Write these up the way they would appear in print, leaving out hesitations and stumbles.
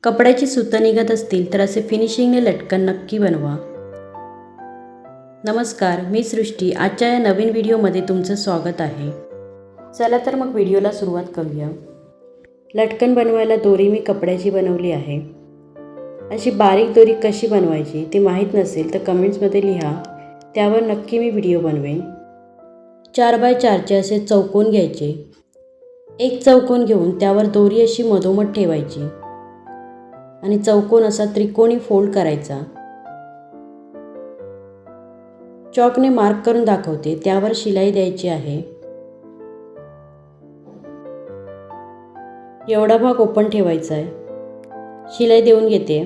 कपड्याची सुतं निघत असतील तर असे फिनिशिंगने लटकन नक्की बनवा। नमस्कार, मी सृष्टी। आजच्या या नवीन व्हिडिओमध्ये तुमचं स्वागत आहे। चला तर मग व्हिडिओला सुरुवात करूया। लटकन बनवायला दोरी मी कपड्याची बनवली आहे। अशी बारीक दोरी कशी बनवायची ते माहीत नसेल तर कमेंट्समध्ये लिहा, त्यावर नक्की मी व्हिडिओ बनवेन। 4x4चे असे चौकोन घ्यायचे। एक चौकोन घेऊन त्यावर दोरी अशी मधोमध ठेवायची आणि चौकोन असा त्रिकोणी फोल्ड करायचा। चॉकने मार्क करून दाखवते, त्यावर शिलाई द्यायची आहे। एवढा भाग ओपन ठेवायचा आहे। शिलाई देऊन घेते।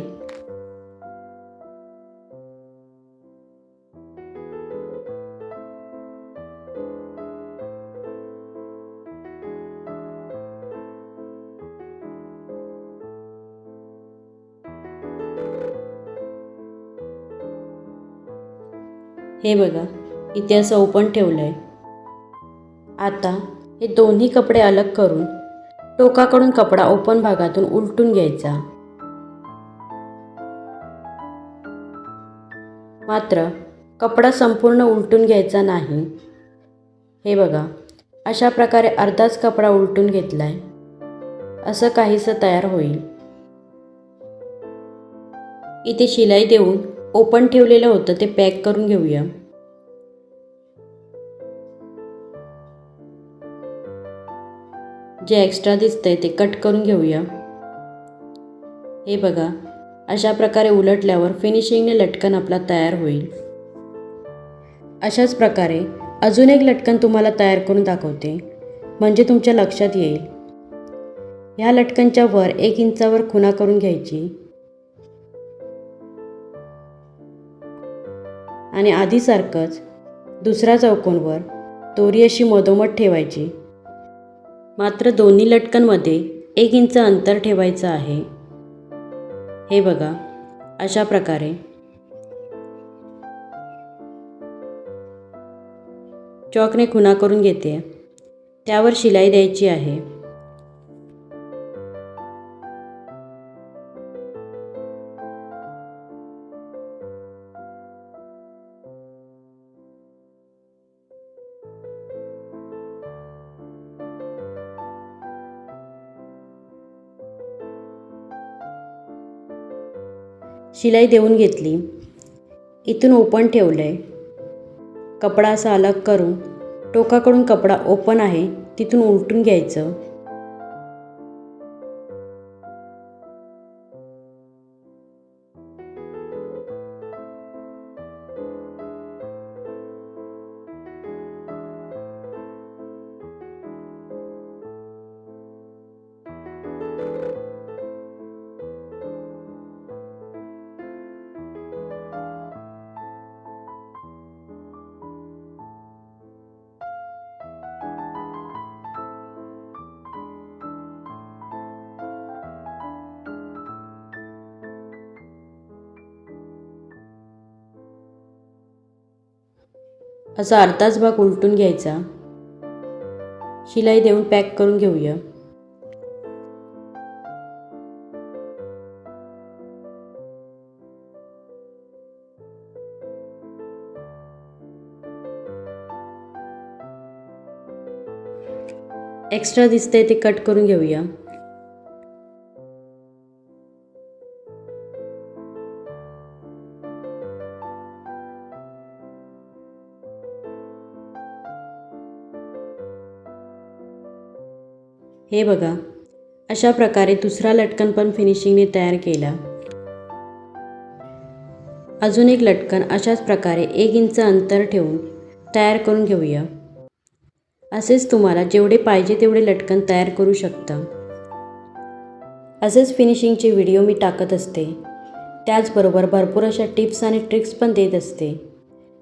हे बघा, इथे असं ओपन ठेवलंय। आता हे दोन्ही कपडे अलग करून टोकाकडून कपडा ओपन भागातून उलटून घ्यायचा। मात्र कपडा संपूर्ण उलटून घ्यायचा नाही। हे बघा, अशा प्रकारे अर्धाच कपडा उलटून घेतलाय। असं काहीसं तयार होईल। इथे शिलाई देऊन ओपन ठेवलेलं होतं ते पॅक करून घेऊया। जे एक्स्ट्रा दिसतंय ते कट करून घेऊया। हे बघा, अशा प्रकारे उलटल्यावर फिनिशिंगने लटकन आपला तयार होईल। अशाच प्रकारे अजून एक लटकन तुम्हाला तयार करून दाखवते, म्हणजे तुमच्या लक्षात येईल। ह्या लटकनच्या वर 1 इंचावर खुणा करून घ्यायची आणि आधीसारखंच दुसऱ्या चौकोनवर दोरी अशी मधोमध ठेवायची। मात्र दोन्ही लटकनमध्ये 1 इंच अंतर ठेवायचं आहे। हे बघा, अशा प्रकारे चॉकने खुणा करून घेते, त्यावर शिलाई द्यायची आहे। शिलाई देऊन घेतली। इथून ओपन ठेवलंय। कपडा असा अलग करून टोकाकडून कपडा ओपन आहे तिथून उलटून घ्यायचं। असा अर्धाच भाग उलटून घ्यायचा। शिलाई देऊन पॅक करून घेऊया। एक्स्ट्रा दिसतंय ते कट करून घेऊया। हे बघा, अशा प्रकारे दुसरा लटकन पण फिनिशिंगने तयार केला। अजून एक लटकन अशाच प्रकारे 1 इंच अंतर ठेवून तयार करून घेऊया। असेच तुम्हाला जेवढे पाहिजे तेवढे लटकन तयार करू शकता। असेच फिनिशिंगचे व्हिडिओ मी टाकत असते। त्याचबरोबर भरपूर अशा टिप्स आणि ट्रिक्स पण देत असते।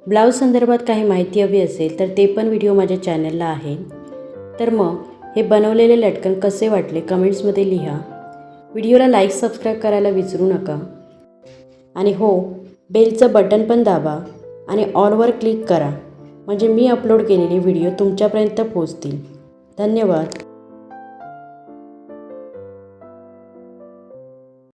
ब्लाऊज संदर्भात काही माहिती हवी असेल तर ते पण व्हिडिओ माझ्या चॅनलला आहे। तर मग हे बनवलेले लटकन कसे वाटले कमेंट्समध्ये लिहा। व्हिडिओला लाईक सबस्क्राईब करायला विसरू नका। आणि हो, बेलचं बटन पण दाबा आणि ऑलवर क्लिक करा, म्हणजे मी अपलोड केलेले व्हिडिओ तुमच्यापर्यंत पोहोचतील। धन्यवाद।